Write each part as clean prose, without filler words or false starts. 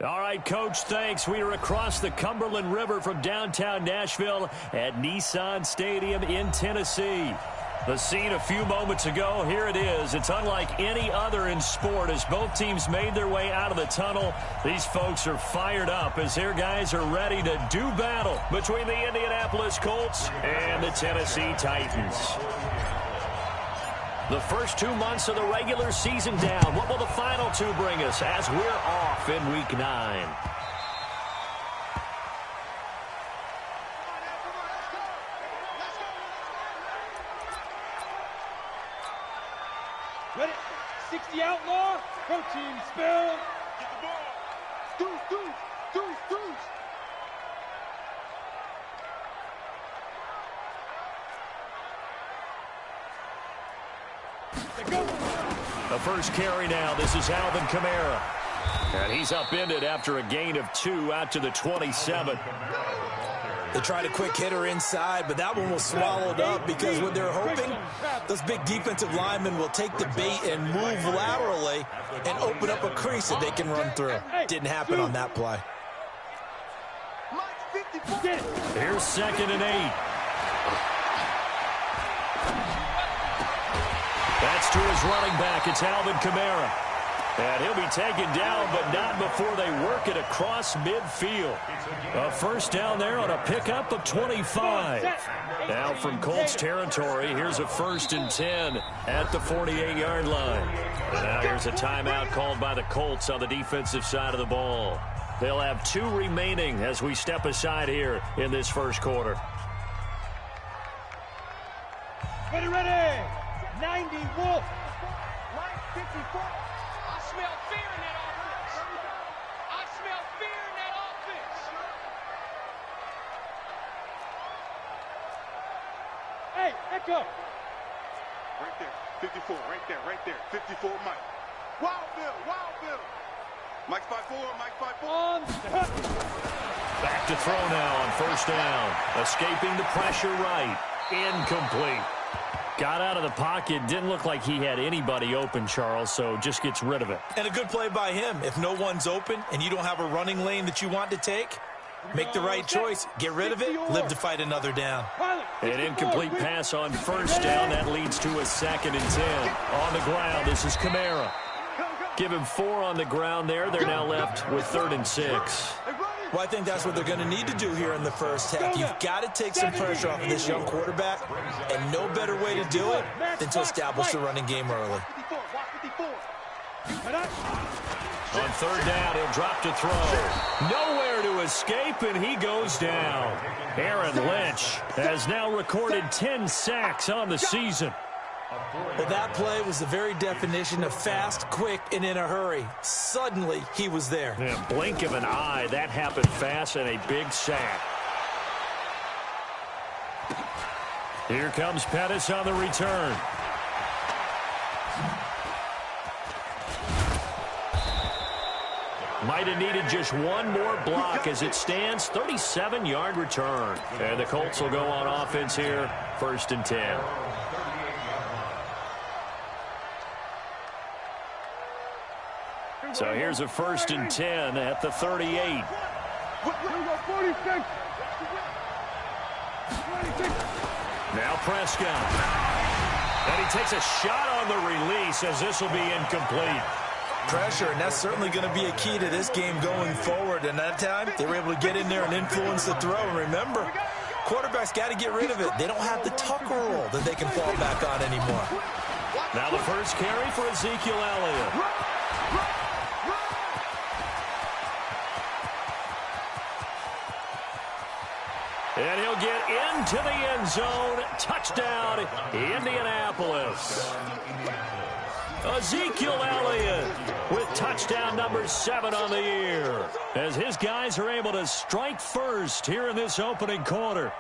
All right, Coach, thanks. We are across the Cumberland River from downtown Nashville at Nissan Stadium in Tennessee. The scene a few moments ago, here it is. It's unlike any other in sport as both teams made their way out of the tunnel. These folks are fired up as their guys are ready to do battle between the Indianapolis Colts and the Tennessee Titans. The first 2 months of the regular season down. What will the final two bring us as we're off in Week 9? Ready? 60 outlaw. Protein spill. Get the ball. Deuce. The first carry now. This is Alvin Kamara. And he's upended after a gain of 2 out to the 27. They tried a quick hitter inside, but that one was swallowed up because what they're hoping, those big defensive linemen will take the bait and move laterally and open up a crease that they can run through. Didn't happen on that play. Here's 2nd and 8. That's to his running back. It's Alvin Kamara. And he'll be taken down, but not before they work it across midfield. A first down there on a pickup of 25. Now from Colts territory, here's a 1st and 10 at the 48-yard line. And now here's a timeout called by the Colts on the defensive side of the ball. They'll have 2 remaining as we step aside here in this first quarter. Ready. 90 Wolf. 54. I smell fear in that offense. I smell fear in that offense. Hey, echo. Right there. 54. Right there. 54, Mike. Wild Bill. Mike 5-4. On the hook. Back to throw now on 1st down. Escaping the pressure right. Incomplete. Got out of the pocket. Didn't look like he had anybody open, Charles, so just gets rid of it. And a good play by him. If no one's open and you don't have a running lane that you want to take, make the right choice. Get rid of it. Live to fight another down. An incomplete pass on 1st down. That leads to a 2nd and 10. On the ground, this is Kamara. Give him 4 on the ground there. They're now left with 3rd and 6. Well, I think that's what they're going to need to do here in the first half. You've got to take some pressure off of this young quarterback, and no better way to do it than to establish the running game early. On 3rd down, he'll drop to throw. Nowhere to escape, and he goes down. Aaron Lynch has now recorded 10 sacks on the season. Well, that play was the very definition of fast, quick, and in a hurry. Suddenly, he was there. Yeah, blink of an eye, that happened fast and a big sack. Here comes Pettis on the return. Might have needed just one more block as it stands. 37-yard return. And the Colts will go on offense here. 1st and 10. So here's a 1st and 10 at the 38. Now Prescott. And he takes a shot on the release as this will be incomplete. Pressure, and that's certainly going to be a key to this game going forward. And that time, they were able to get in there and influence the throw. And remember, quarterbacks got to get rid of it. They don't have the Tucker roll that they can fall back on anymore. Now the first carry for Ezekiel Elliott. And he'll get into the end zone. Touchdown, Indianapolis. Ezekiel Elliott with touchdown number 7 on the year as his guys are able to strike first here in this opening quarter.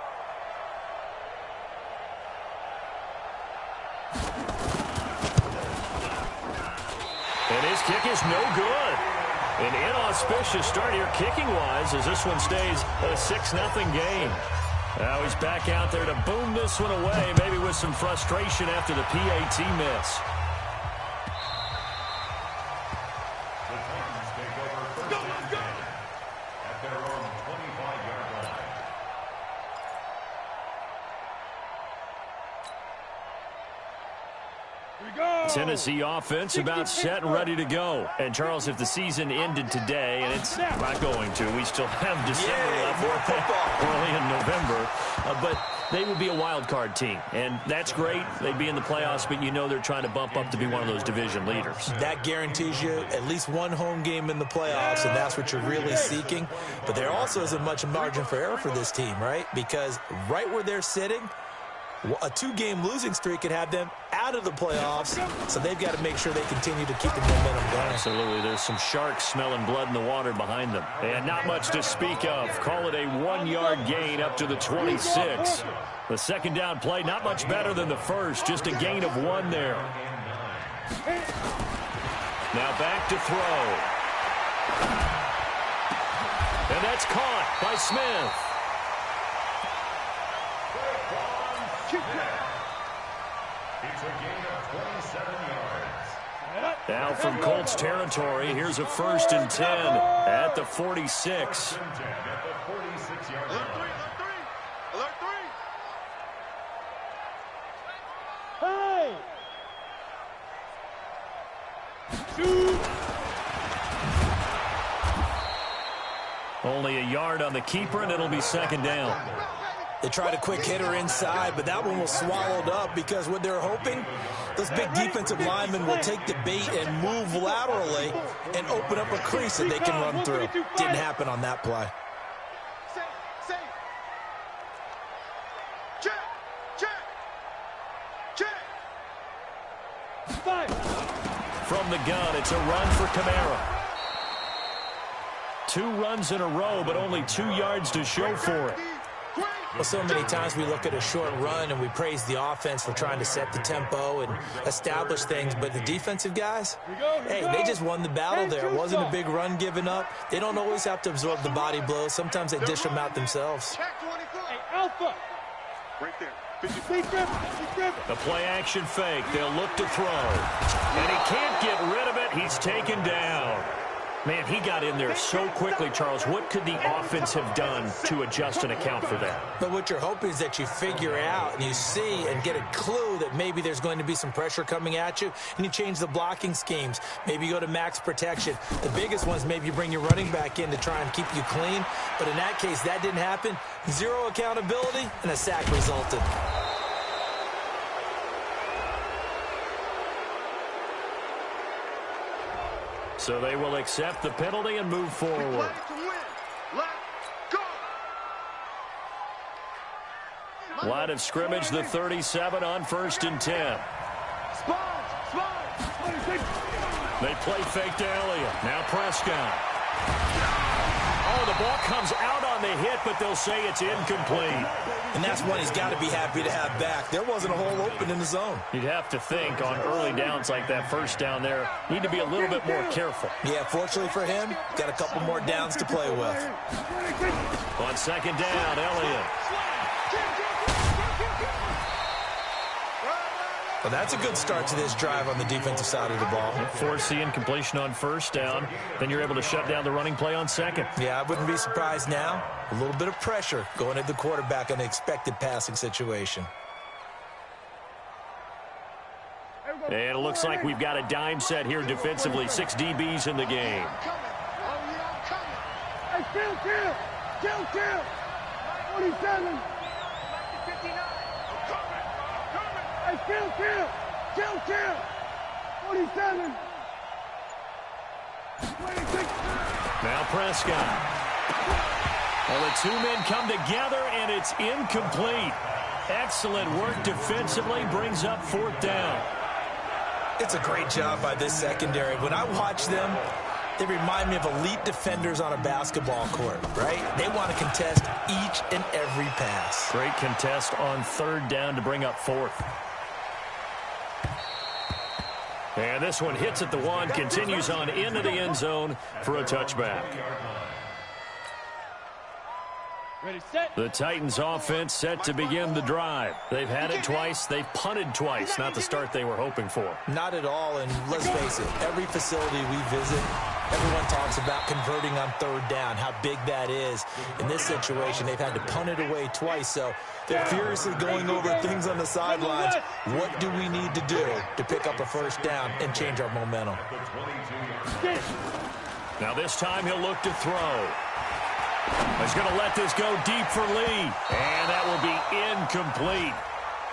And his kick is no good. An inauspicious start here kicking-wise as this one stays a 6-0 game. Now he's back out there to boom this one away, maybe with some frustration after the PAT miss. Tennessee offense about set and ready to go. And, Charles, if the season ended today, and it's not going to, we still have December left, early in November, but they would be a wild card team. And that's great. They'd be in the playoffs, but you know they're trying to bump up to be one of those division leaders. That guarantees you at least one home game in the playoffs, and that's what you're really seeking. But there also isn't much margin for error for this team, right? Because right where they're sitting, a two-game losing streak could have them out of the playoffs, so they've got to make sure they continue to keep the momentum going. Absolutely. There's some sharks smelling blood in the water behind them. And not much to speak of. Call it a 1-yard gain up to the 26. The second down play, not much better than the first, just a gain of 1 there. Now back to throw. And that's caught by Smith. It's a gain of 27 yards. Now from Colts territory, here's a 1st and 10 at the 46. At the 46-yard line. Alert 3. Hey! Only a yard on the keeper, and it'll be 2nd down. They tried a quick hitter inside, but that one was swallowed up because what they're hoping, those big defensive linemen will take the bait and move laterally and open up a crease that they can run through. Didn't happen on that play. Safe. Check. Five. From the gun, it's a run for Kamara. 2 runs in a row, but only 2 yards to show for it. Well, so many times we look at a short run and we praise the offense for trying to set the tempo and establish things, but the defensive guys, hey, they just won the battle there. It wasn't a big run given up. They don't always have to absorb the body blows. Sometimes they dish them out themselves. Check 24. Hey, Alpha. Right there. The play action fake. They'll look to throw. And he can't get rid of it. He's taken down. Man, he got in there so quickly, Charles. What could the offense have done to adjust and account for that? But what you're hoping is that you figure out and you see and get a clue that maybe there's going to be some pressure coming at you, and you change the blocking schemes. Maybe you go to max protection. The biggest ones, maybe you bring your running back in to try and keep you clean. But in that case, that didn't happen. 0 accountability, and a sack resulted. So they will accept the penalty and move forward. Line of scrimmage, the 37 on 1st and 10. They play fake to Elliott. Now Prescott. Oh, the ball comes out on the hit, but they'll say it's incomplete. And that's one he's got to be happy to have back. There wasn't a hole open in the zone. You'd have to think on early downs like that, 1st down there, need to be a little bit more careful. Yeah, fortunately for him, got a couple more downs to play with. On 2nd down, Elliott. Well, that's a good start to this drive on the defensive side of the ball. Force the incompletion on 1st down. Then you're able to shut down the running play on 2nd. Yeah, I wouldn't be surprised now. A little bit of pressure going at the quarterback in an expected passing situation. And it looks like we've got a dime set here defensively. 6 DBs in the game. Hey, kill. 47. Hey, kill. 47. 26. Now Prescott. Well, the 2 men come together, and it's incomplete. Excellent work defensively, brings up 4th down. It's a great job by this secondary. When I watch them, they remind me of elite defenders on a basketball court, right? They want to contest each and every pass. Great contest on 3rd down to bring up 4th. And this one hits at the 1, continues on into the end zone for a touchback. Ready, set. The Titans offense set to begin the drive. They've had it twice. They've punted twice. Not the start they were hoping for. Not at all, and let's face it, every facility we visit, Everyone talks about converting on third down, how big that is. In this situation, they've had to punt it away twice, so they're furiously going over things on the sidelines. What do we need to do to pick up a first down and change our momentum? Now this time he'll look to throw. He's going to let this go deep for Lee, and that will be incomplete.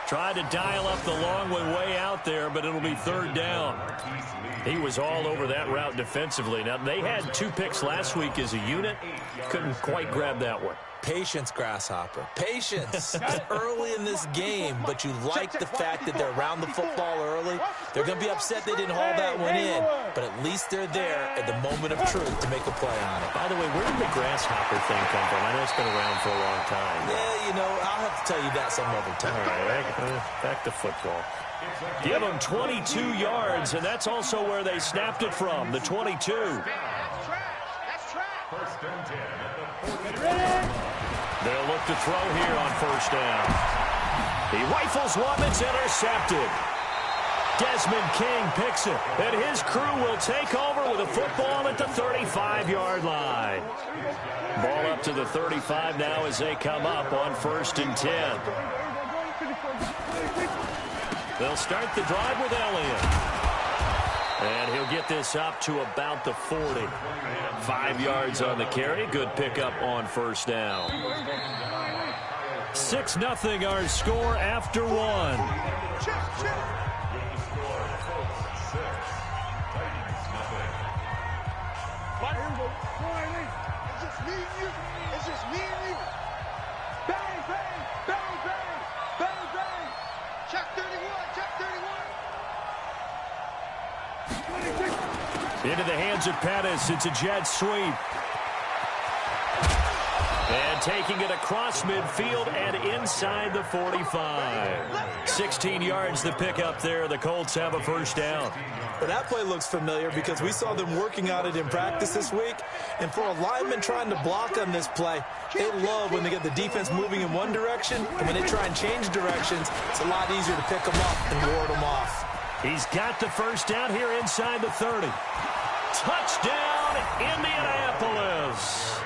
Tried to dial up the long way out there, but it'll be third down. He was all over that route defensively. Now, they had 2 picks last week as a unit. Couldn't quite grab that one. Patience, Grasshopper. Patience. It's early in this game, but you like the fact that they're around the football early. They're going to be upset they didn't haul that one in, but at least they're there at the moment of truth to make a play on it. By the way, where did the Grasshopper thing come from? I know it's been around for a long time. Yeah, you know, I'll have to tell you that some other time. All right, back to football. Give them 22 yards, and that's also where they snapped it from, the 22. That's track. First and 10 at the 40. They'll look to throw here on first down. He rifles one that's intercepted. Desmond King picks it, and his crew will take over with a football at the 35-yard line. Ball up to the 35 now as they come up on first and 10. They'll start the drive with Elliott. And he'll get this up to about the 40. 5 yards on the carry. Good pickup on first down. 6-0 our score after 1. It's just me and you. It's just me and you. Bang, bang, bang, bang, bang, bang. Check 31, check 31. Into the hands of Pettis. It's a jet sweep. And taking it across midfield and inside the 45. 16 yards the pickup there. The Colts have a first down. Well, that play looks familiar because we saw them working on it in practice this week. And for a lineman trying to block on this play, they love when they get the defense moving in one direction. And when they try and change directions, it's a lot easier to pick them up and ward them off. He's got the first down here inside the 30. Touchdown, Indianapolis.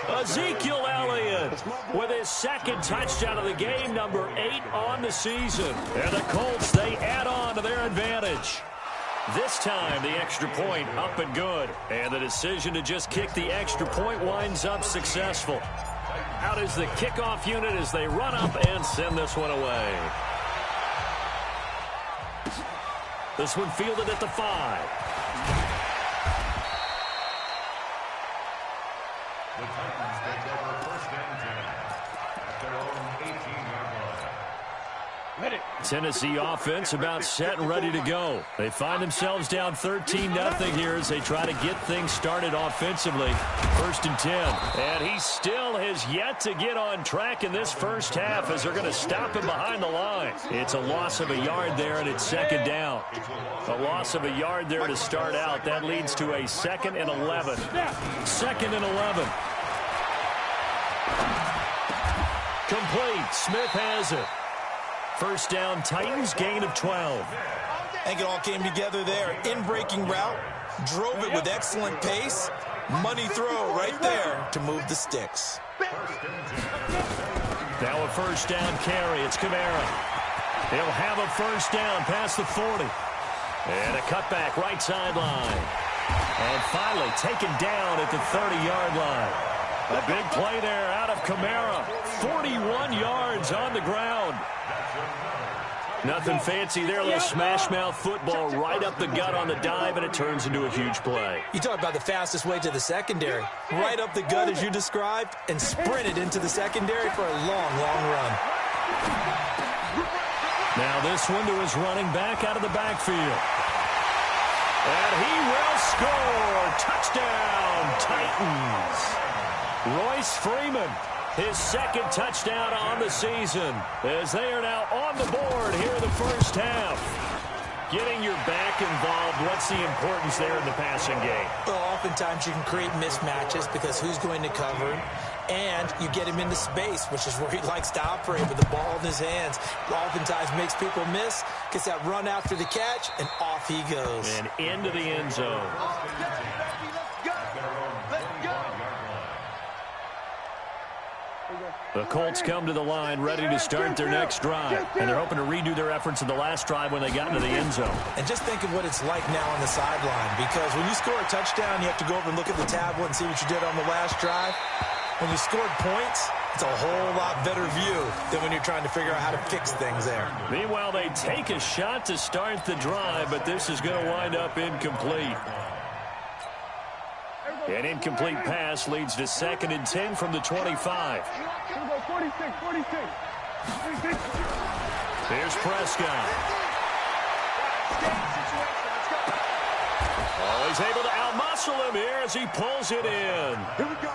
Ezekiel Elliott with his second touchdown of the game, number 8 on the season. And the Colts, they add on to their advantage. This time, the extra point up and good. And the decision to just kick the extra point winds up successful. Out is the kickoff unit as they run up and send this one away. This one fielded at the 5. The Titans take over first and 10 at their own 18-yard line. Tennessee offense about set and ready to go. They find themselves down 13-0 here as they try to get things started offensively. First and 10. And he still has yet to get on track in this first half as they're going to stop him behind the line. It's a loss of a yard there, and it's second down. A loss of a yard there to start out. That leads to a 2nd and 11. 2nd and 11. Complete. Smith has it. First down, Titans, gain of 12. I think it all came together there. In-breaking route, drove it with excellent pace. Money throw right there to move the sticks. Now a first down carry. It's Kamara. He'll have a first down past the 40. And a cutback right sideline. And finally taken down at the 30-yard line. A big play there out of Kamara. 41 yards on the ground. Nothing fancy there. A little smash-mouth football right up the gut on the dive, and it turns into a huge play. You talk about the fastest way to the secondary. Right up the gut as you described and sprinted into the secondary for a long, long run. Now this one to his running back out of the backfield. And he will score. Touchdown, Titans. Royce Freeman, his second touchdown on the season, as they are now on the board here in the first half. Getting your back involved, what's the importance there in the passing game? Well, oftentimes you can create mismatches because who's going to cover him, and you get him into space, which is where he likes to operate with the ball in his hands. Oftentimes makes people miss, gets that run after the catch, and off he goes. And into the end zone. The Colts come to the line ready to start their next drive, and they're hoping to redo their efforts in the last drive when they got into the end zone. And just think of what it's like now on the sideline, because when you score a touchdown, you have to go over and look at the tablet and see what you did on the last drive. When you scored points, it's a whole lot better view than when you're trying to figure out how to fix things there. Meanwhile, they take a shot to start the drive, but this is going to wind up incomplete. An incomplete pass leads to 2nd and 10 from the 25. 46. Here's Prescott. Oh, he's able to outmuscle him here as he pulls it in. Here we go.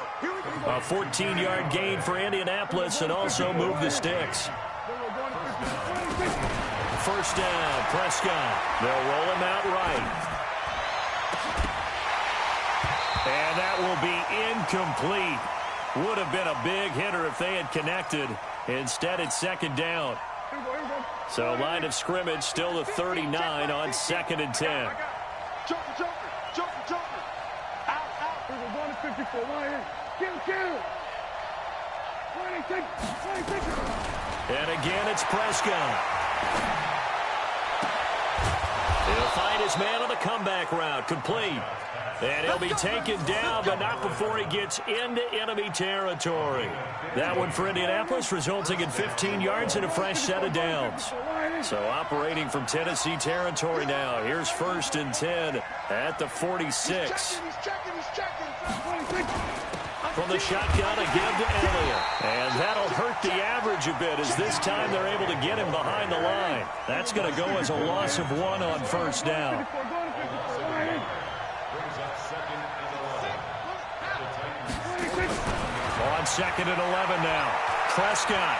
A 14-yard gain for Indianapolis and also move the sticks. First down, Prescott. They'll roll him out right. And that will be incomplete. Would have been a big hitter if they had connected. Instead, it's 2nd down. So line of scrimmage still the 39 on 2nd and 10. Joker. Out. We're going to 54. Right here. Kill. 26. And again, it's Prescott. He'll find his man on the comeback route. Complete. And he'll be taken down, but not before he gets into enemy territory. That one for Indianapolis, resulting in 15 yards and a fresh set of downs. So operating from Tennessee territory now. Here's 1st and 10 at the 46. He's checking. From the shotgun, again to Elliott. And that'll hurt the average a bit as this time they're able to get him behind the line. That's going to go as a loss of 1 on 1st down. On 2nd and 11 now. Prescott.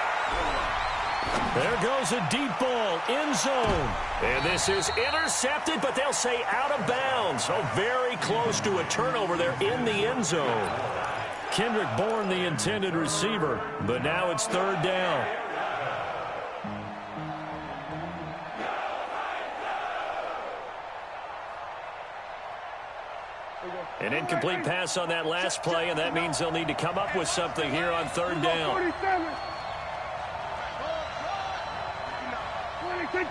There goes a deep ball, end zone. And this is intercepted, but they'll say out of bounds. So very close to a turnover there in the end zone. Kendrick Bourne, the intended receiver, but now it's 3rd down. An incomplete pass on that last play, and that means they'll need to come up with something here on 3rd down. 47. 26.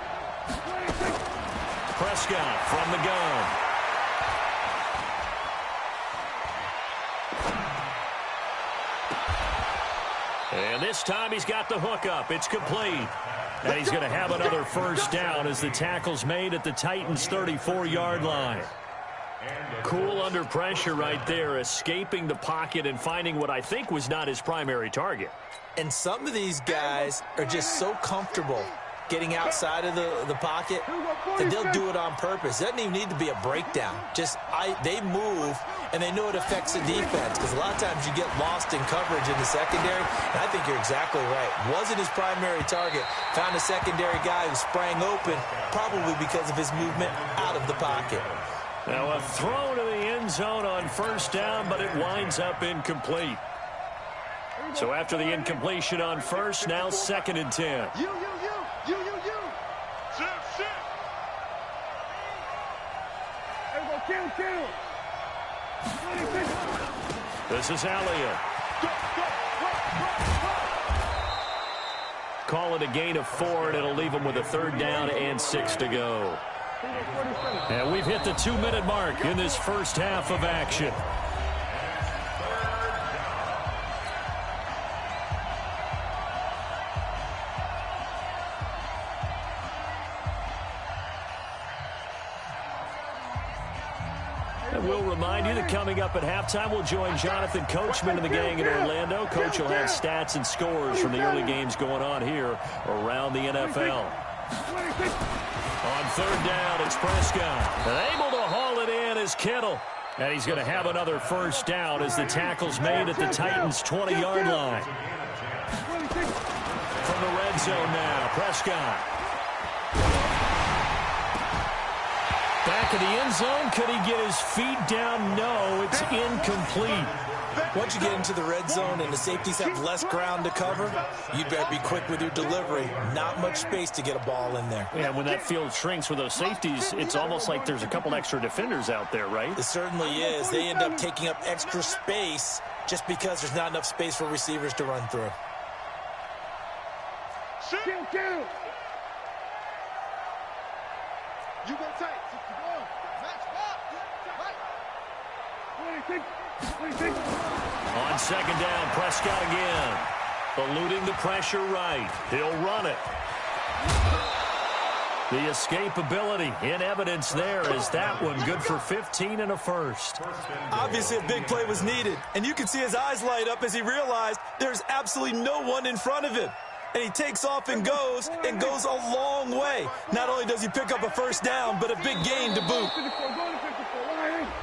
Prescott from the gun. And this time he's got the hook up. It's complete. And he's going to have another 1st down as the tackle's made at the Titans' 34-yard line. Cool under pressure right there, escaping the pocket and finding what I think was not his primary target. And some of these guys are just so comfortable getting outside of the pocket that they'll do it on purpose. It doesn't even need to be a breakdown. They move, and they know it affects the defense, because a lot of times you get lost in coverage in the secondary, and I think you're exactly right. Wasn't his primary target. Found a secondary guy who sprang open, probably because of his movement out of the pocket. Now a throw to the end zone on 1st down, but it winds up incomplete. So after the incompletion on 1st, now 2nd and 10. You. Sit. Kill. 26. This is Elliott. Call it a gain of 4, and it'll leave him with a 3rd down and 6 to go. And we've hit the 2-minute mark in this first half of action. And we'll remind you that coming up at halftime, we'll join Jonathan Coachman and the gang in Orlando. Coach will have stats and scores from the early games going on here around the NFL. On 3rd down, it's Prescott. And able to haul it in is Kittle. And he's going to have another 1st down as the tackle's made at the Titans' 20-yard line. From the red zone now, Prescott. Back in the end zone, could he get his feet down? No, it's incomplete. Once you get into the red zone and the safeties have less ground to cover, you better be quick with your delivery. Not much space to get a ball in there. Yeah, when that field shrinks with those safeties, it's almost like there's a couple extra defenders out there, right? It certainly is. They end up taking up extra space just because there's not enough space for receivers to run through. Kill. You go tight. 61. Match ball. Right. 26. On second down, Prescott again. Eluding the pressure right. He'll run it. The escapability in evidence there is that one good for 15 and a first. Obviously, a big play was needed, and you can see his eyes light up as he realized there's absolutely no one in front of him. And he takes off and goes a long way. Not only does he pick up a first down, but a big gain to boot.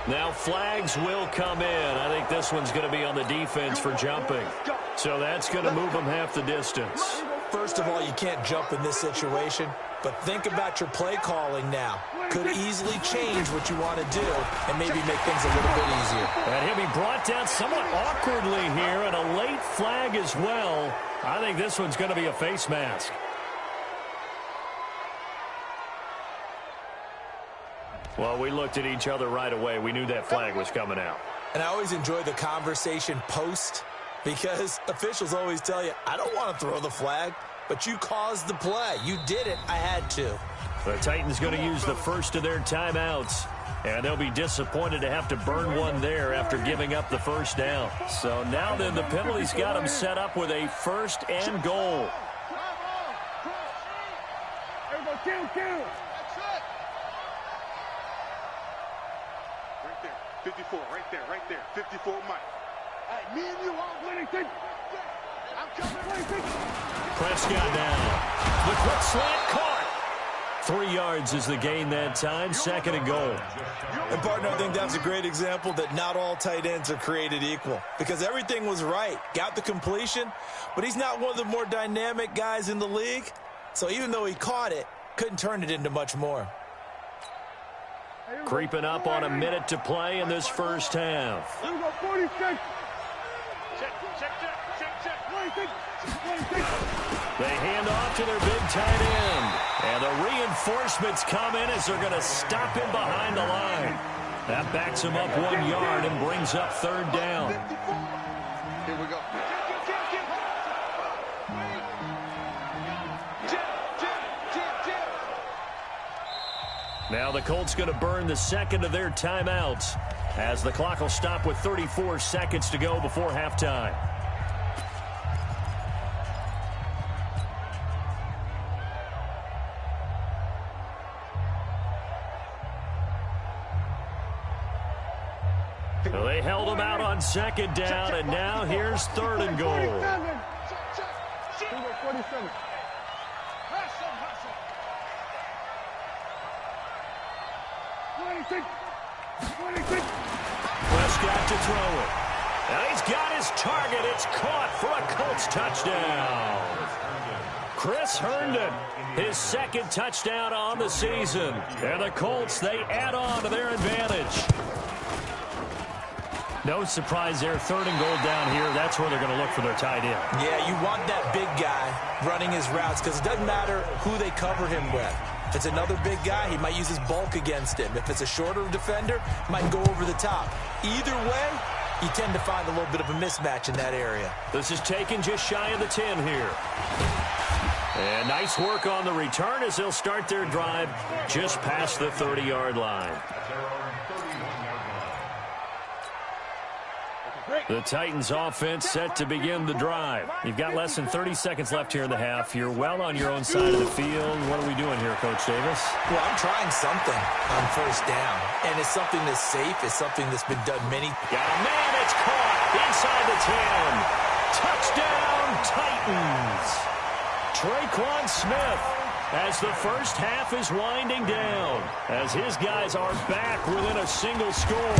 Now flags will come in. I think this one's going to be on the defense for jumping. So that's going to move them half the distance. First of all, you can't jump in this situation, but think about your play calling now. Could easily change what you want to do and maybe make things a little bit easier. And he'll be brought down somewhat awkwardly here, and a late flag as well. I think this one's going to be a face mask. Well, we looked at each other right away. We knew that flag was coming out. And I always enjoy the conversation post, because officials always tell you, I don't want to throw the flag, but you caused the play. You did it. I had to. The Titans going to use the first of their timeouts, and they'll be disappointed to have to burn one there after giving up the first down. So now then, the penalty's got them set up with a first and goal. Everybody kill. Right there. 54. Right there. 54 Mike. All right, me and you all 26. I'm coming. 26. Prescott now. The quick slant caught. 3 yards is the gain that time. Second and goal. And, partner, I think that's a great example that not all tight ends are created equal, because everything was right. Got the completion, but he's not one of the more dynamic guys in the league. So even though he caught it, couldn't turn it into much more. Creeping up on a minute to play in this first half. Here we go, 46. Check. 26. They hand off to their big tight end. And the reinforcements come in as they're going to stop him behind the line. That backs him up 1 yard and brings up third down. Here we go. Now the Colts going to burn the second of their timeouts as the clock will stop with 34 seconds to go before halftime. So they held him out on second down, and now here's third and goal. 47. Prescott to throw it. Now he's got his target. It's caught for a Colts touchdown. Chris Herndon, his second touchdown on the season. And the Colts, they add on to their advantage. No surprise there. Third and goal down here. That's where they're going to look for their tight end. Yeah, you want that big guy running his routes, because it doesn't matter who they cover him with. If it's another big guy, he might use his bulk against him. If it's a shorter defender, he might go over the top. Either way, you tend to find a little bit of a mismatch in that area. This is taken just shy of the 10 here. And nice work on the return as they'll start their drive just past the 30-yard line. The Titans offense set to begin the drive. You've got less than 30 seconds left here in the half. You're well on your own side of the field. What are we doing here, Coach Davis? Well, I'm trying something on first down. And it's something that's safe. It's something that's been done many. Got a man. It's caught inside the 10. Touchdown, Titans. Traquan Smith as the first half is winding down, as his guys are back within a single score.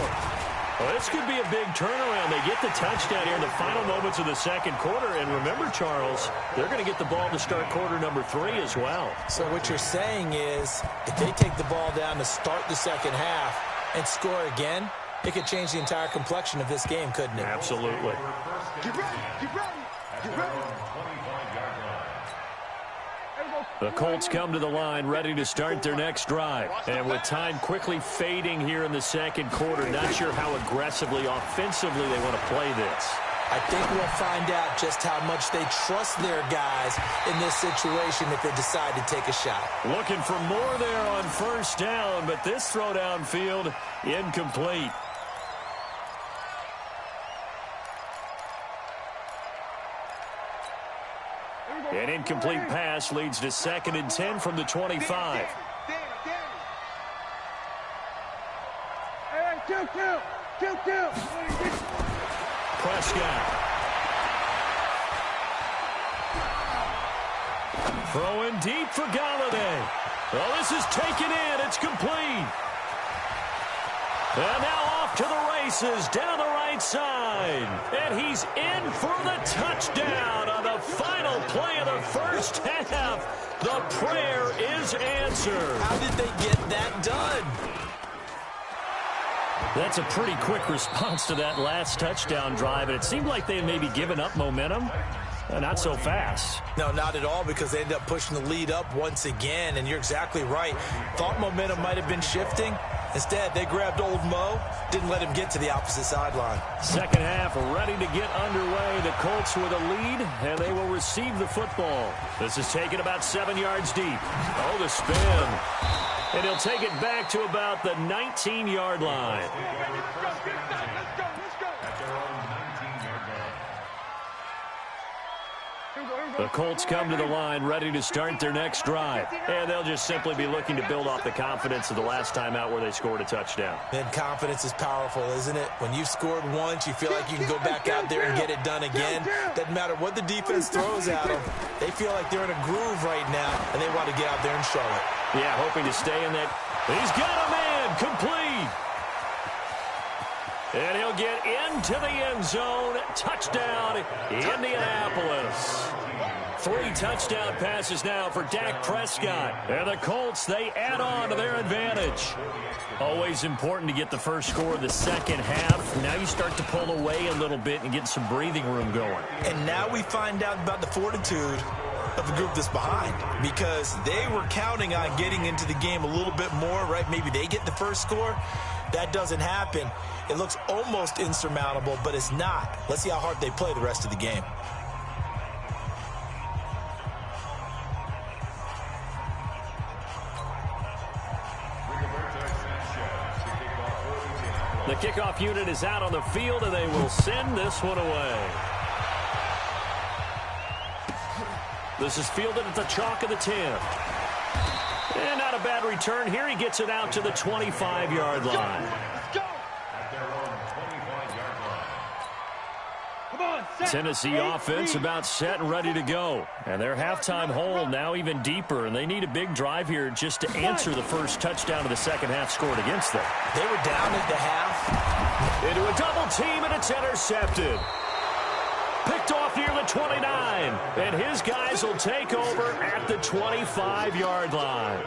Well, this could be a big turnaround. They get the touchdown here in the final moments of the second quarter. And remember, Charles, they're going to get the ball to start quarter number 3 as well. So what you're saying is, if they take the ball down to start the second half and score again, it could change the entire complexion of this game, couldn't it? Absolutely. Get ready. The Colts come to the line ready to start their next drive. And with time quickly fading here in the second quarter, not sure how aggressively, offensively they want to play this. I think we'll find out just how much they trust their guys in this situation if they decide to take a shot. Looking for more there on first down, but this throw downfield incomplete. An incomplete pass leads to 2nd and 10 from the 25. Hey, kill. Prescott. Throwing deep for Galladay. Oh, this is taken in. It's complete. And now off to the races down the right side. And he's in for the touchdown on the final play of the first half. The prayer is answered. How did they get that done? That's a pretty quick response to that last touchdown drive. And it seemed like they had maybe given up momentum. Not so fast. No, not at all, because they ended up pushing the lead up once again. And you're exactly right. Thought momentum might have been shifting. Instead, they grabbed old Mo, didn't let him get to the opposite sideline. Second half ready to get underway. The Colts with a lead, and they will receive the football. This is taken about 7 yards deep. Oh, the spin. And he'll take it back to about the 19-yard line. The Colts come to the line ready to start their next drive. And they'll just simply be looking to build off the confidence of the last time out where they scored a touchdown. And confidence is powerful, isn't it? When you've scored once, you feel like you can go back out there and get it done again. Doesn't matter what the defense throws at them. They feel like they're in a groove right now, and they want to get out there and show it. Yeah, hoping to stay in that. He's got a man complete. And he'll get into the end zone. Touchdown, Indianapolis. 3 touchdown passes now for Dak Prescott. And the Colts, they add on to their advantage. Always important to get the first score of the second half. Now you start to pull away a little bit and get some breathing room going. And now we find out about the fortitude of the group that's behind, because they were counting on getting into the game a little bit more, right? Maybe they get the first score. That doesn't happen. It looks almost insurmountable, but it's not. Let's see how hard they play the rest of the game. The kickoff unit is out on the field, and they will send this one away. This is fielded at the chalk of the 10. And not a bad return here. He gets it out to the 25-yard line. Tennessee offense about set and ready to go. And their halftime hole now even deeper. And they need a big drive here just to answer the first touchdown of the second half scored against them. They were down at the half. Into a double team, and it's intercepted. Picked off near the 29. And his guys will take over at the 25-yard line.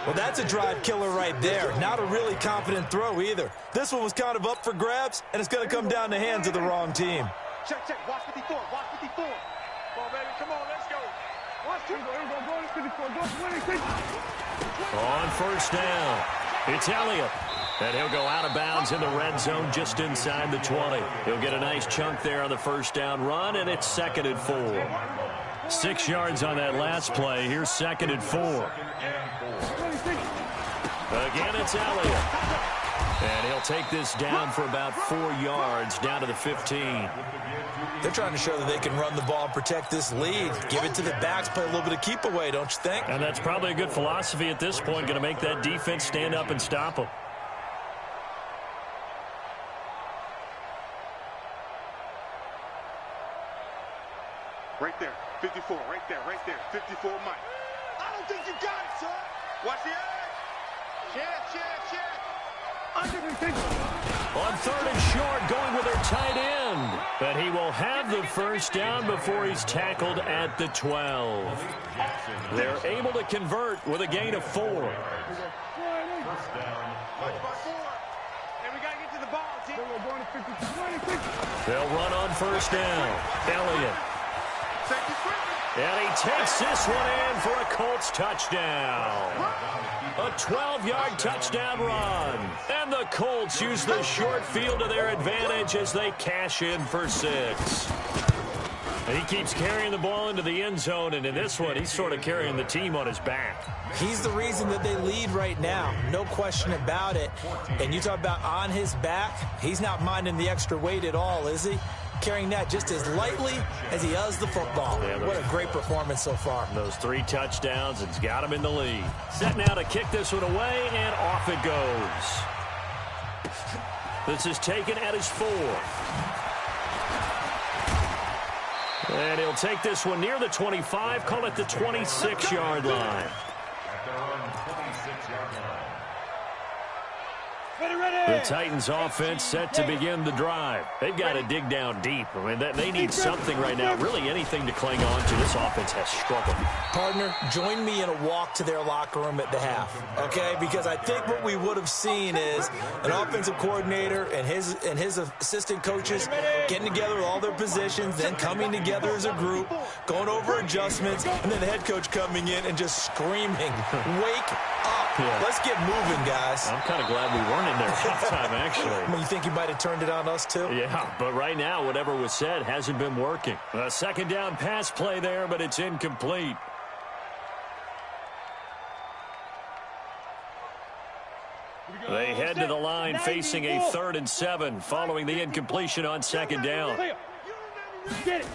Well, that's a drive killer right there. Not a really confident throw either. This one was kind of up for grabs, and it's going to come down the hands of the wrong team. Check. Watch 54. Watch 54. Come on, baby. Come on. Let's go. Watch 54. On first down, it's Elliott. And he'll go out of bounds in the red zone just inside the 20. He'll get a nice chunk there on the first down run, and it's 2nd and 4. 6 yards on that last play. Here's 2nd and 4. Again, it's Elliott. And he'll take this down for about 4 yards, down to the 15. They're trying to show that they can run the ball and protect this lead. Give it to the backs, play a little bit of keep away, don't you think? And that's probably a good philosophy at this point, going to make that defense stand up and stop them. Right there. 54. Right there. 54, Mike. I don't think you got it, son. Watch the edge. Check. On 3rd and short, going with their tight end. But he will have the first down before he's tackled at the 12. They're able to convert with a gain of 4. Watch by 4. And we got to get to the ball, team. They'll run on first down. Elliott. And he takes this one in for a Colts touchdown. A 12-yard touchdown run. And the Colts use the short field to their advantage as they cash in for 6. He keeps carrying the ball into the end zone, and in this one, he's sort of carrying the team on his back. He's the reason that they lead right now. No question about it. And you talk about on his back, he's not minding the extra weight at all, is he? Carrying that just as lightly as he does the football. Yeah, what a great performance so far. Those 3 touchdowns, it's got him in the lead. Set now to kick this one away, and off it goes. This is taken at his 4. And he'll take this one near the 25, call it the 26-yard line. At their own 26-yard line. The Titans offense set to begin the drive. They've got to dig down deep. I mean, they need something right now, really anything to cling on to. This offense has struggled. Partner, join me in a walk to their locker room at the half, okay? Because I think what we would have seen is an offensive coordinator and his assistant coaches getting together with all their positions, then coming together as a group, going over adjustments, and then the head coach coming in and just screaming, "Wake up. Yeah. Let's get moving, guys." I'm kind of glad we weren't in there halftime, actually. You think he might have turned it on us, too? Yeah, but right now, whatever was said hasn't been working. A second down pass play there, but it's incomplete. They head to the line facing a 3rd and 7 following the incompletion on second down. Get it.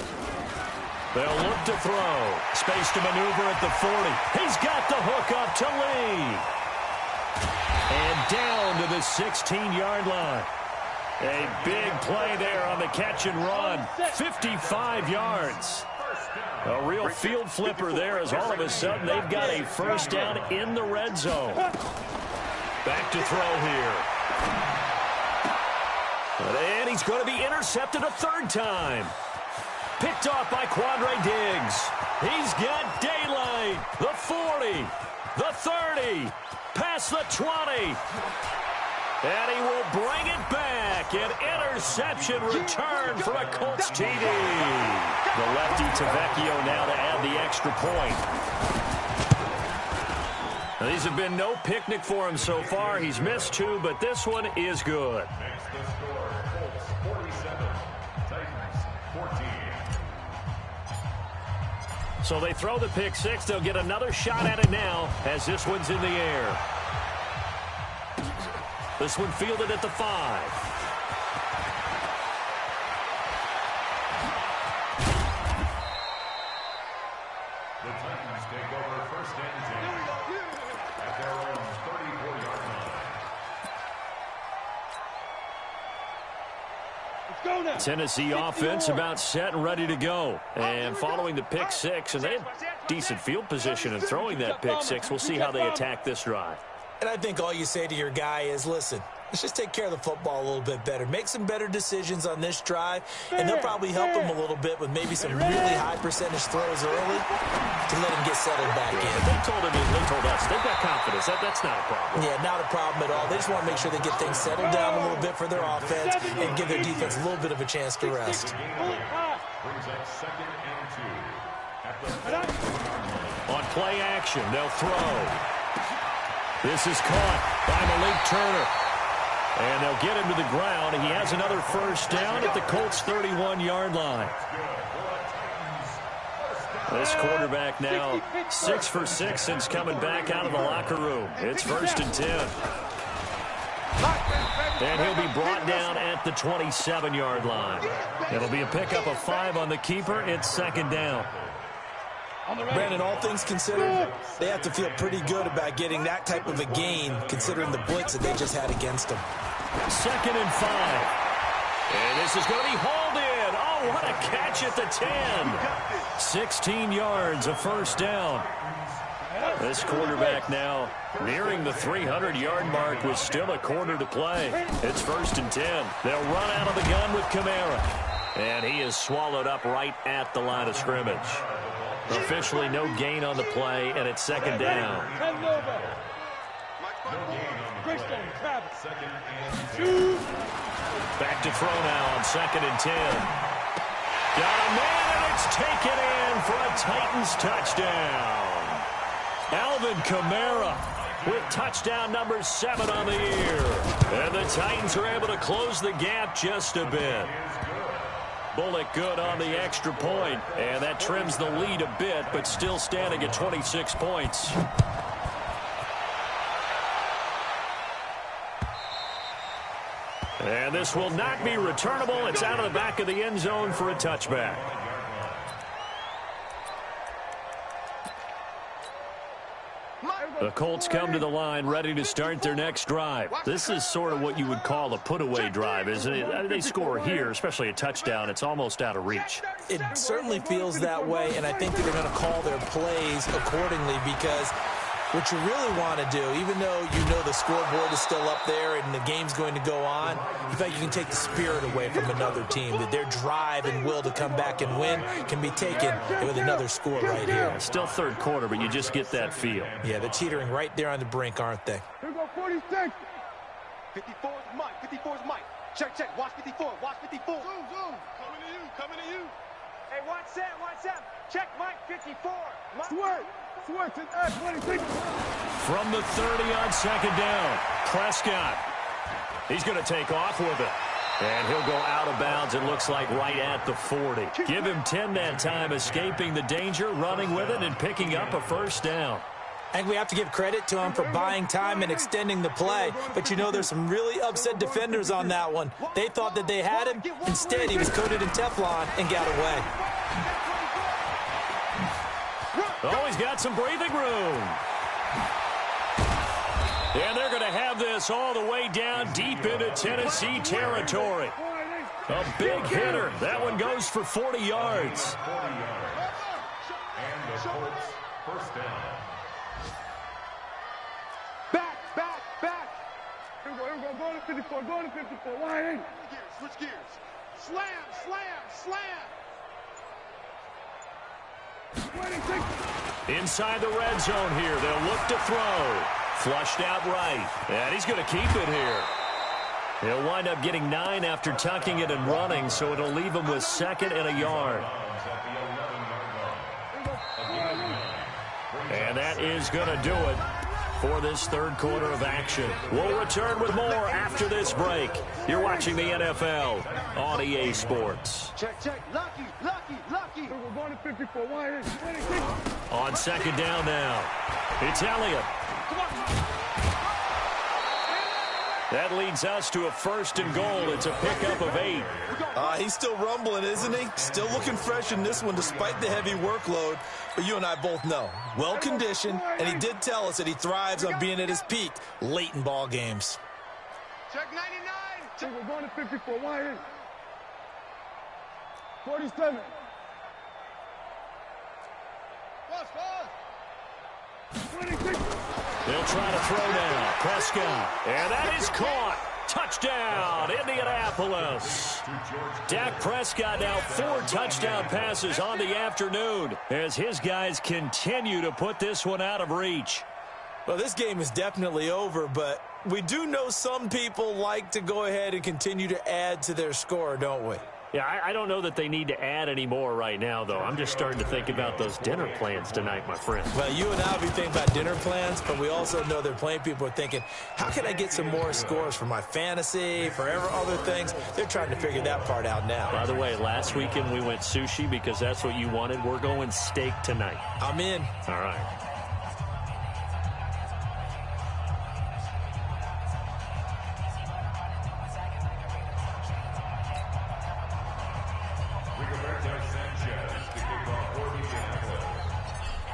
They'll look to throw. Space to maneuver at the 40. He's got the hook up to Lee. And down to the 16-yard line. A big play there on the catch and run. 55 yards. A real field flipper there as all of a sudden they've got a first down in the red zone. Back to throw here. And he's going to be intercepted a 3rd time. Picked off by Quandre Diggs. He's got daylight. The 40, the 30, past the 20. And he will bring it back. An interception return for a Colts TD. The lefty Tavecchio now to add the extra point. Now, these have been no picnic for him so far. He's missed 2, but this one is good. Next the score, Colts 47, Titans 14. So they throw the pick 6. They'll get another shot at it now as this one's in the air. This one fielded at the 5. The Titans take over 1st and 10 at their own 34-yard line. Let's go now. Tennessee offense about set and ready to go. And following the pick 6, and they had decent field position in throwing that pick 6. We'll see how they attack this drive. And I think all you say to your guy is, listen, let's just take care of the football a little bit better. Make some better decisions on this drive, and they'll probably help him a little bit with maybe some really high percentage throws early to let him get settled back in. They told us they've got confidence. That's not a problem. Yeah, not a problem at all. They just want to make sure they get things settled down a little bit for their offense and give their defense a little bit of a chance to rest. Brings up 2nd and 2 at the 4. On play action, they'll throw. This is caught by Malik Turner. And they'll get him to the ground. He has another first down at the Colts' 31-yard line. This quarterback now 6 for 6 since coming back out of the locker room. It's 1st and 10. And he'll be brought down at the 27-yard line. It'll be a pickup of 5 on the keeper. It's 2nd down. Brandon, all things considered, they have to feel pretty good about getting that type of a gain considering the blitz that they just had against them. 2nd and 5. And this is going to be hauled in. Oh, what a catch at the 10. 16 yards, a first down. This quarterback now nearing the 300-yard mark with still a quarter to play. It's 1st and 10. They'll run out of the gun with Kamara. And he is swallowed up right at the line of scrimmage. Officially no gain on the play, and it's 2nd down. Back to throw now on 2nd and 10. Got a man, and It's taken in for a Titans touchdown. Alvin Kamara with touchdown number 7 on the year. And the Titans are able to close the gap just a bit. Bullock good on the extra point, and that trims the lead a bit, but still standing at 26 points. And this will not be returnable. It's out of the back of the end zone for a touchback. The Colts come to the line ready to start their next drive. This is sort of what you would call a put-away drive, isn't it? They score here, especially a touchdown. It's almost out of reach. It certainly feels that way, and I think that they're going to call their plays accordingly because what you really want to do, even though you know the scoreboard is still up there and the game's going to go on, you think you can take the spirit away from another team, that their drive and will to come back and win can be taken with another score right here. It's still third quarter, but you just get that feel. Yeah, they're teetering right there on the brink, aren't they? Here we go, 46. 54 is Mike. 54 is Mike. Check, check. Watch 54. Watch 54. Zoom, zoom. Coming to you. Coming to you. Hey, watch Sam. Watch Sam. Check Mike 54. Switch. Switch and add 26. From the 30 on second down, Prescott. He's going to take off with it. And he'll go out of bounds, it looks like, right at the 40. Give him 10 that time, escaping the danger, running with it, and picking up a first down. I think we have to give credit to him for buying time and extending the play. But, you know, there's some really upset defenders on that one. They thought that they had him. Instead, he was coated in Teflon and got away. Oh, he's got some breathing room. And they're going to have this all the way down deep into Tennessee territory. A big hitter. That one goes for 40 yards. And the Colts first down. Back. Here we go. Go to 54. Go to 54. Wide in. Switch gears. Slam. 26. Inside the red zone here. They'll look to throw. Flushed out right. And he's going to keep it here. He'll wind up getting 9 after tucking it and running, so it'll leave him with 2nd and a yard. And that is going to do it for this third quarter of action. We'll return with more after this break. You're watching the NFL on EA Sports. Check. Lucky. Here we go. Go to 54. Wide in. 26. On second down now, it's Elliott. That leads us to a 1st and goal. It's a pickup of 8. He's still rumbling, isn't he? Still looking fresh in this one despite the heavy workload. But you and I both know, well-conditioned, and he did tell us that he thrives on being at his peak late in ball games. Check 99. Here we're going to 54. Wide in. 47. Pause. 26. They'll try to throw now. Prescott. And that is caught. Touchdown, Indianapolis. Dak Prescott now 4 touchdown passes on the afternoon as his guys continue to put this one out of reach. Well, this game is definitely over, but we do know some people like to go ahead and continue to add to their score, don't we? Yeah, I don't know that they need to add any more right now, though. I'm just starting to think about those dinner plans tonight, my friend. Well, you and I will be thinking about dinner plans, but we also know that plenty of people are thinking, how can I get some more scores for my fantasy, for other things? They're trying to figure that part out now. By the way, last weekend we went sushi because that's what you wanted. We're going steak tonight. I'm in. All right.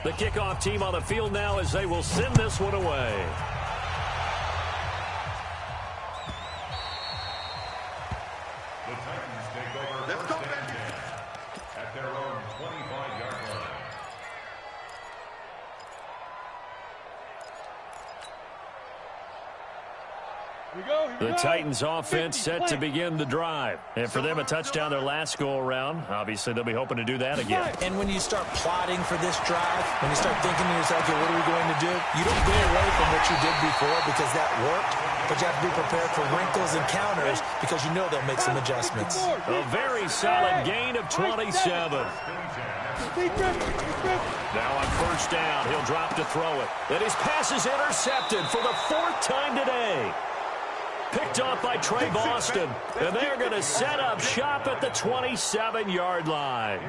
The kickoff team on the field now as they will send this one away. The Titans take over first and 10 at their own 25-yard line. The Titans offense set to begin the drive. And for them, a touchdown their last go-around. Obviously, they'll be hoping to do that again. And when you start plotting for this drive, when you start thinking to yourself, okay, what are we going to do? You don't go away from what you did before because that worked, but you have to be prepared for wrinkles and counters because you know they'll make some adjustments. A very solid gain of 27. Now on first down, he'll drop to throw it. And his pass is intercepted for the 4th time today. Picked off by Trey Boston, and they're going to set up shop at the 27-yard line.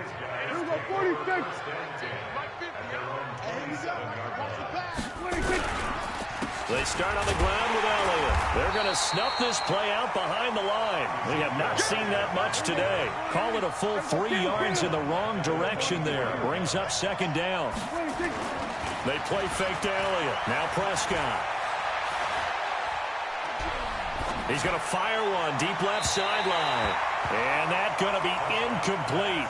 They start on the ground with Elliott. They're going to snuff this play out behind the line. We have not seen that much today. Call it a full 3 yards in the wrong direction there. Brings up second down. They play fake to Elliott. Now Prescott. He's going to fire one deep left sideline. And that's going to be incomplete.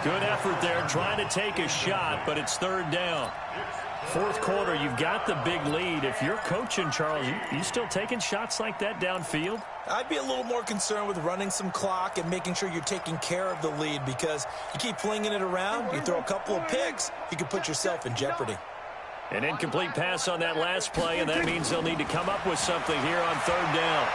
Good effort there trying to take a shot, but it's 3rd down. 4th quarter, you've got the big lead. If you're coaching, Charles, you still taking shots like that downfield? I'd be a little more concerned with running some clock and making sure you're taking care of the lead because you keep flinging it around, you throw a couple of picks, you can put yourself in jeopardy. An incomplete pass on that last play, and that means they'll need to come up with something here on 3rd down.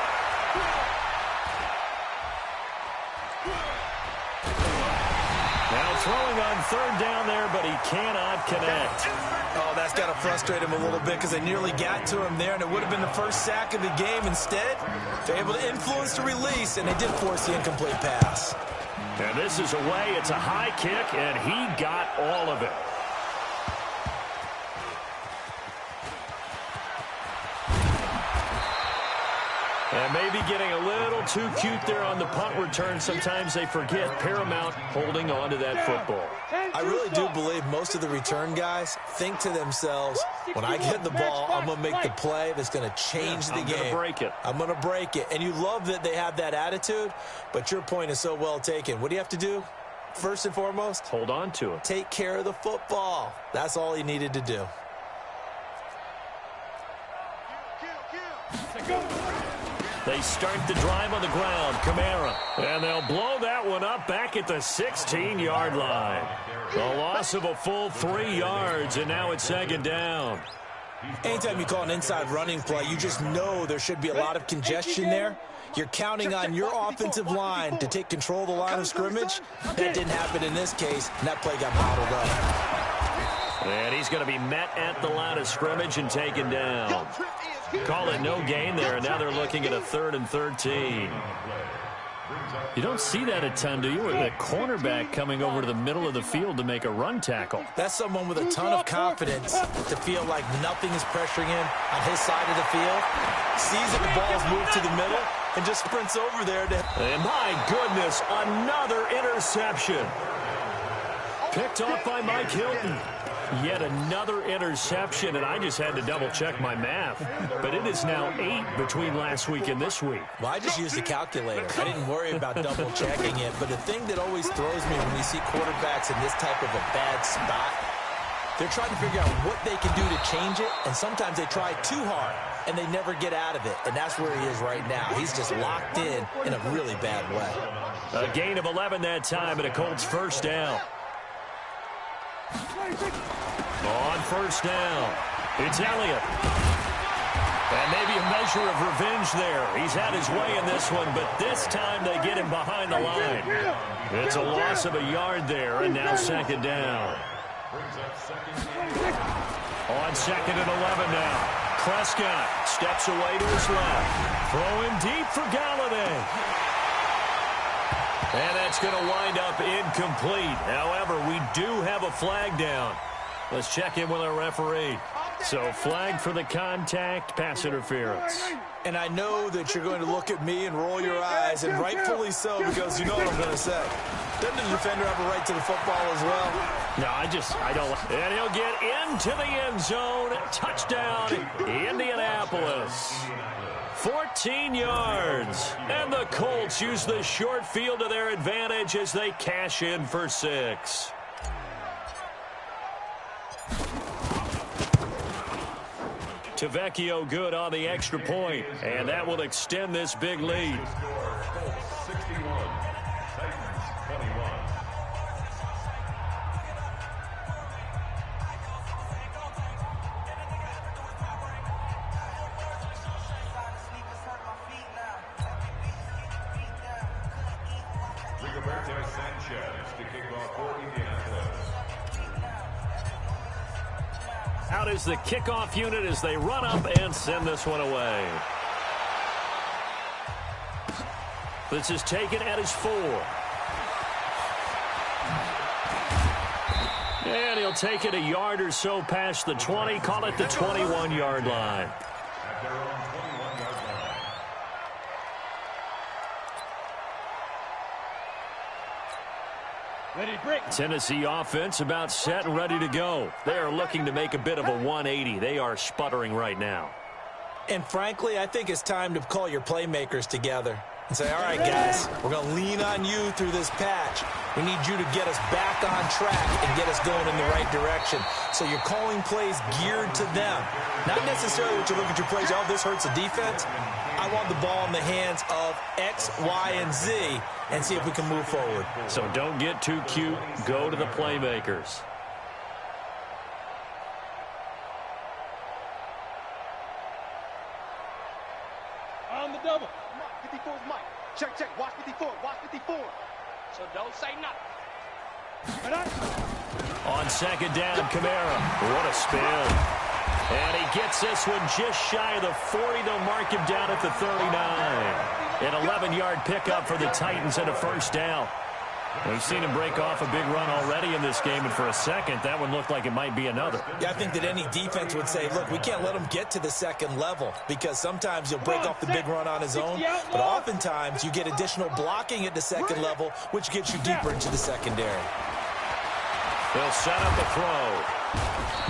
Now throwing on 3rd down there, but he cannot connect. Oh, that's got to frustrate him a little bit because they nearly got to him there, and it would have been the first sack of the game. Instead, they're able to influence the release, and they did force the incomplete pass. And this is away. It's a high kick, and he got all of it. And maybe getting a little too cute there on the punt return. Sometimes they forget paramount holding on to that football. I really do believe most of the return guys think to themselves, when I get the ball, I'm going to make the play that's going to change the game. I'm going to break it. I'm going to break it. And you love that they have that attitude, but your point is so well taken. What do you have to do? First and foremost, hold on to it. Take care of the football. That's all he needed to do. They start the drive on the ground. Kamara. And they'll blow that one up back at the 16-yard line. A loss of a full 3 yards, and now it's 2nd down. Anytime you call an inside running play, you just know there should be a lot of congestion there. You're counting on your offensive line to take control of the line of scrimmage. That didn't happen in this case, and that play got bottled up. And he's going to be met at the line of scrimmage and taken down. Call it no gain there, and now they're looking at a 3rd and 13. You don't see that a ton, do you? With a cornerback coming over to the middle of the field to make a run tackle. That's someone with a ton of confidence to feel like nothing is pressuring him on his side of the field. Sees that the ball's moved to the middle and just sprints over there. And my goodness, another interception. Picked off by Mike Hilton. Yet another interception, and I just had to double-check my math. But it is now 8 between last week and this week. Well, I just used a calculator. I didn't worry about double-checking it. But the thing that always throws me when you see quarterbacks in this type of a bad spot, they're trying to figure out what they can do to change it, and sometimes they try too hard, and they never get out of it. And that's where he is right now. He's just locked in a really bad way. A gain of 11 that time, and a Colts 1st down. On 1st down, it's Elliott. And maybe a measure of revenge there. He's had his way in this one, but this time they get him behind the line. It's a loss of a yard there, and now 2nd down. On 2nd and 11 now. Prescott steps away to his left. Throwing deep for Galladay. And that's going to wind up incomplete. However, we do have a flag down. Let's check in with our referee. So, flag for the contact, pass interference. And I know that you're going to look at me and roll your eyes, and rightfully so, because you know what I'm going to say. Doesn't the defender have a right to the football as well? No, I don't. And he'll get into the end zone. Touchdown, Indianapolis. 14 yards. And the Colts use the short field to their advantage as they cash in for 6. Tavecchio good on the extra point, and that will extend this big lead. Score, Colts 61, Titans 21. Sanchez to kick off for Indianapolis. Out is the kickoff unit as they run up and send this one away. This is taken at his 4. And he'll take it a yard or so past the 20, call it the 21-yard line. At their own 21-yard line. Tennessee offense about set and ready to go. They are looking to make a bit of a 180. They are sputtering right now. And frankly, I think it's time to call your playmakers together and say, all right, guys, we're going to lean on you through this patch. We need you to get us back on track and get us going in the right direction. So you're calling plays geared to them. Not necessarily that you look at your plays, oh, this hurts the defense. I want the ball in the hands of X, Y, and Z and see if we can move forward. So don't get too cute. Go to the playmakers. On the double. 54 is Mike. Check, check. Watch 54. Watch 54. So don't say nothing. On second down, Kamara. What a spin. And he gets this one just shy of the 40. They'll mark him down at the 39. An 11-yard pickup for the Titans and a first down. We've seen him break off a big run already in this game, and for a second, that one looked like it might be another. Yeah, I think that any defense would say, look, we can't let him get to the second level because sometimes he'll break off the big run on his own, but oftentimes you get additional blocking at the second level, which gets you deeper into the secondary. They'll set up a throw.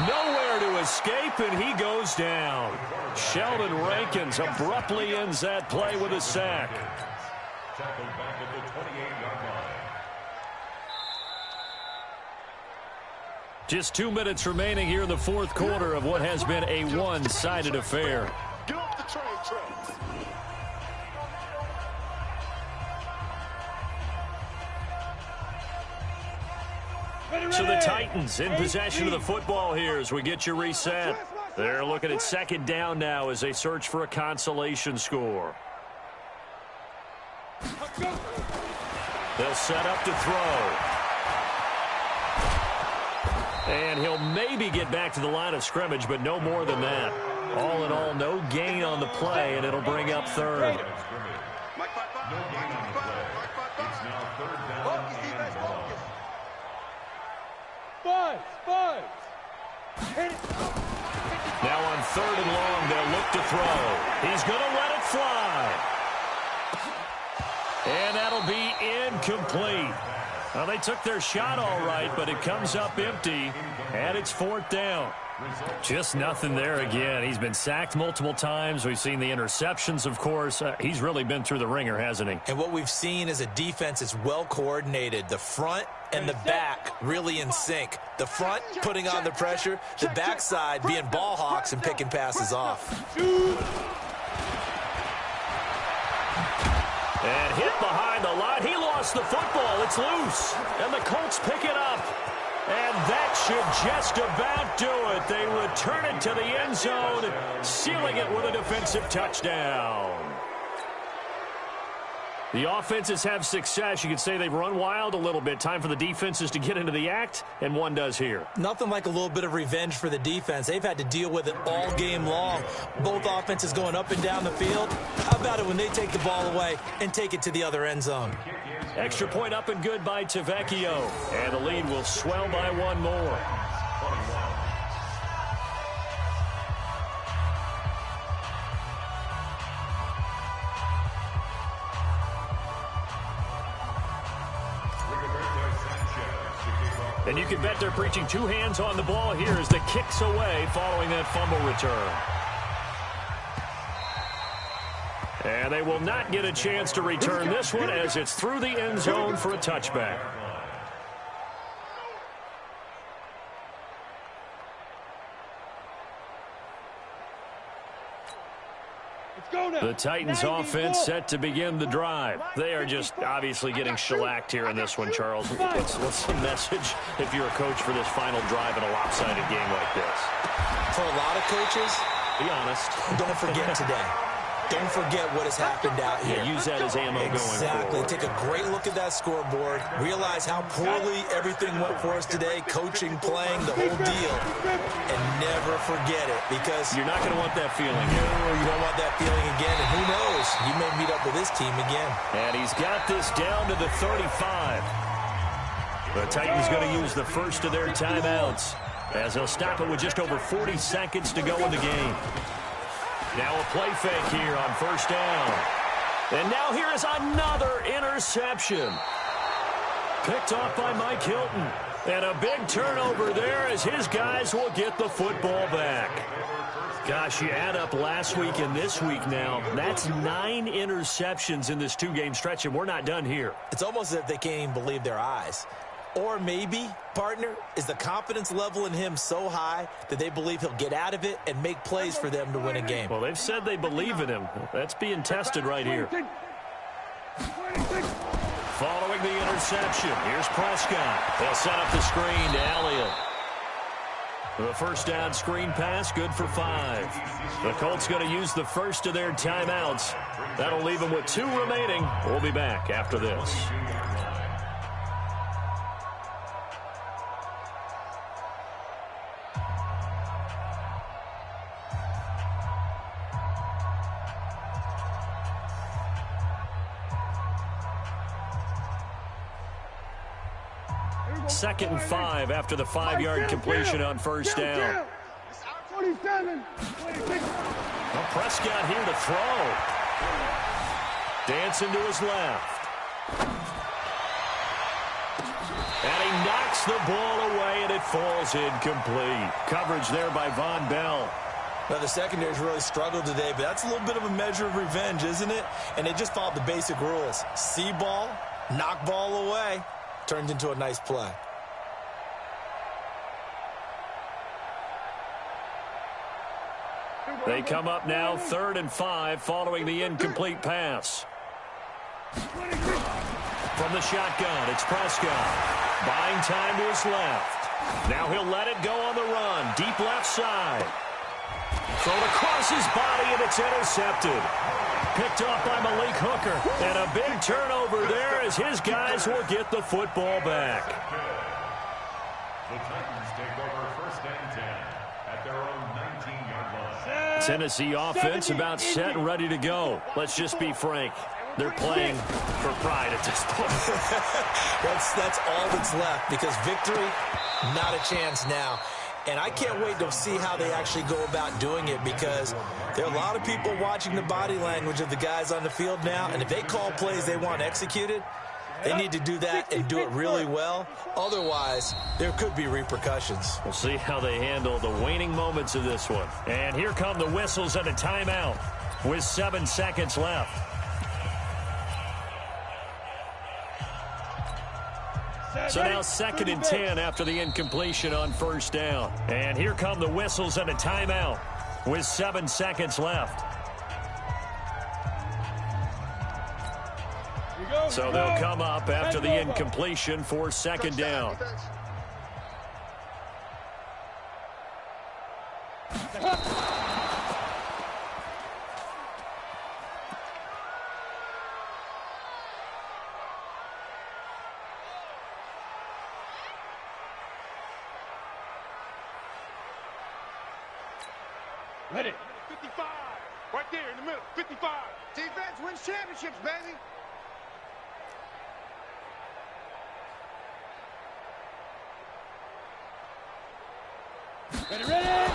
Nowhere to escape, and he goes down. Sheldon Rankins abruptly ends that play with a sack. Tackled back at the 28-yard line. Just 2 minutes remaining here in the fourth quarter of what has been a one-sided affair. Get off the train tracks. So the Titans in possession of the football here as we get you reset. They're looking at second down now as they search for a consolation score. They'll set up to throw. And he'll maybe get back to the line of scrimmage, but no more than that. All in all, no gain on the play, and it'll bring up third. Mike, 5-5. No gain on the play. It's now third down Focus, and defense, long. focus. Five. Hit it. Now on third and long, they'll look to throw. He's going to let it fly. And that'll be incomplete. Well, they took their shot all right, but it comes up empty, and it's fourth down. Just nothing there again. He's been sacked multiple times. We've seen the interceptions, of course. He's really been through the ringer, hasn't he? And what we've seen is a defense that's well coordinated. The front and the back really in sync. The front putting on the pressure, the backside being ball hawks and picking passes off. And hit behind the line. He lost the football. It's loose. And the Colts pick it up. And that should just about do it. They return it to the end zone, sealing it with a defensive touchdown. The offenses have success. You could say they've run wild a little bit. Time for the defenses to get into the act, and one does here. Nothing like a little bit of revenge for the defense. They've had to deal with it all game long. Both offenses going up and down the field. How about it when they take the ball away and take it to the other end zone? Extra point up and good by Tavecchio. And the lead will swell by one more. And you can bet they're preaching two hands on the ball here as the kick's away following that fumble return. And they will not get a chance to return this one as it's through the end zone for a touchback. The Titans offense set to begin the drive. They are just obviously getting shellacked here in this one, Charles. What's the message if you're a coach for this final drive in a lopsided game like this? For a lot of coaches, be honest. Don't forget today. Don't forget what has happened out here. Yeah, use that as ammo going forward. Exactly. Take a great look at that scoreboard. Realize how poorly everything went for us today. Coaching, playing, the whole deal. And never forget it, because you're not going to want that feeling. No, you don't want that feeling again. And who knows? You may meet up with this team again. And he's got this down to the 35. The Titans going to use the first of their timeouts, as they'll stop it with just over 40 seconds to go in the game. Now a play fake here on first down. And now here is another interception. Picked off by Mike Hilton. And a big turnover there as his guys will get the football back. Gosh, you add up last week and this week now. That's 9 interceptions in this 2-game stretch, and we're not done here. It's almost as if they can't even believe their eyes. Or maybe, partner, is the confidence level in him so high that they believe he'll get out of it and make plays for them to win a game. Well, they've said they believe in him. That's being tested right here. Following the interception, here's Prescott. They'll set up the screen to Elliott. The first down screen pass, good for 5. The Colts going to use the first of their timeouts. That'll leave them with 2 remaining. We'll be back after this. Second and 5 after the 5-yard completion on first down. 27. Well, Prescott here to throw. Dancing to his left. And he knocks the ball away, and it falls incomplete. Coverage there by Von Bell. Now, the secondary's really struggled today, but that's a little bit of a measure of revenge, isn't it? And they just followed the basic rules. See ball, knock ball away. Turned into a nice play. They come up now 3rd and 5 following the incomplete pass. From the shotgun, it's Prescott. Buying time to his left. Now he'll let it go on the run. Deep left side. Thrown across his body, and it's intercepted. Picked off by Malik Hooker. And a big turnover there as his guys will get the football back. The Titans take over 1st and 10 at their own 19-yard line. Tennessee offense about set and ready to go. Let's just be frank. They're playing for pride at this point. That's all that's left, because victory, not a chance now. And I can't wait to see how they actually go about doing it, because there are a lot of people watching the body language of the guys on the field now, and if they call plays they want executed, they need to do that and do it really well. Otherwise, there could be repercussions. We'll see how they handle the waning moments of this one. And here come the whistles and a timeout with 7 seconds left. So now 2nd and 10 after the incompletion on first down. And here come the whistles and a timeout with 7 seconds left. So they'll come up after the incompletion for 2nd down. Ready. 55. Right there in the middle. 55. Defense wins championships, baby. Ready, ready.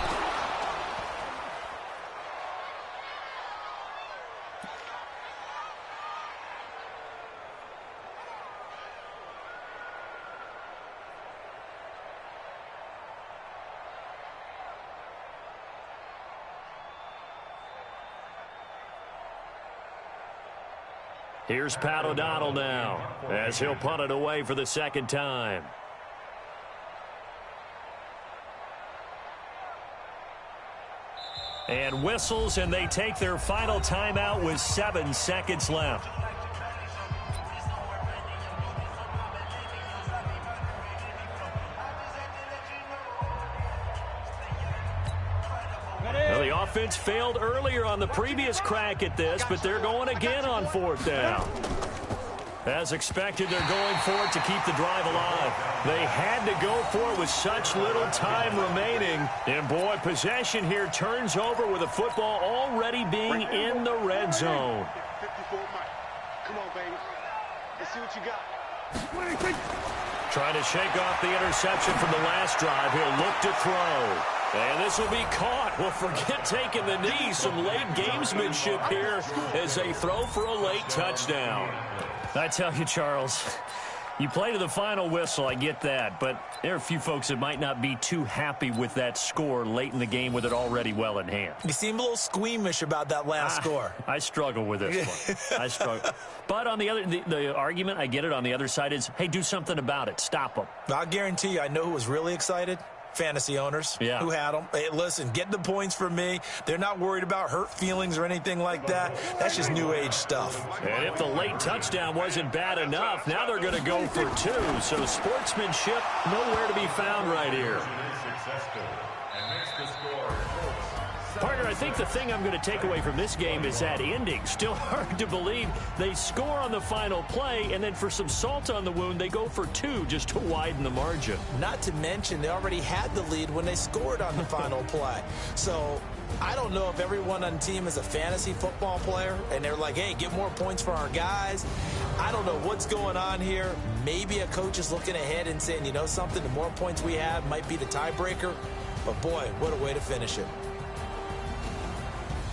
Here's Pat O'Donnell now as he'll punt it away for the 2nd time. And whistles, and they take their final timeout with 7 seconds left. Well, the offense failed earlier on the previous crack at this, but they're going again on 4th down. As expected, they're going for it to keep the drive alive. They had to go for it with such little time remaining. And, boy, possession here turns over with the football already being in the red zone. 54 Mike. Come on, baby. Let's see what you got. Trying to shake off the interception from the last drive. He'll look to throw. And this will be caught. Well, forget taking the knee. Some late gamesmanship here as they throw for a late touchdown. I tell you, Charles, you play to the final whistle, I get that, but there are a few folks that might not be too happy with that score late in the game with it already well in hand. You seem a little squeamish about that last score. I struggle with this one. I struggle. But on the argument, I get it, on the other side is, hey, do something about it. Stop them. I'll guarantee you, I know who was really excited. Fantasy owners who had them. Hey, listen, get the points for me. They're not worried about hurt feelings or anything like that. That's just new age stuff. And if the late touchdown wasn't bad enough, now they're going to go for 2. So sportsmanship nowhere to be found right here. Partner, I think the thing I'm going to take away from this game is that ending. Still hard to believe they score on the final play, and then for some salt on the wound, they go for 2 just to widen the margin. Not to mention, they already had the lead when they scored on the final play. So I don't know if everyone on the team is a fantasy football player, and they're like, hey, get more points for our guys. I don't know what's going on here. Maybe a coach is looking ahead and saying, you know something, the more points we have might be the tiebreaker. But, boy, what a way to finish it.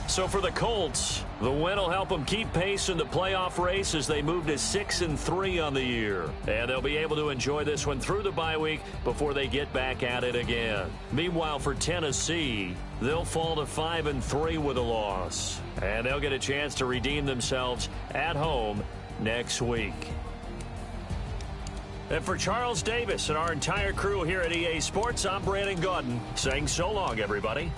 So for the Colts, the win will help them keep pace in the playoff race as they move to 6-3 on the year. And they'll be able to enjoy this one through the bye week before they get back at it again. Meanwhile, for Tennessee, they'll fall to 5-3 with a loss. And they'll get a chance to redeem themselves at home next week. And for Charles Davis and our entire crew here at EA Sports, I'm Brandon Gaudin saying so long, everybody.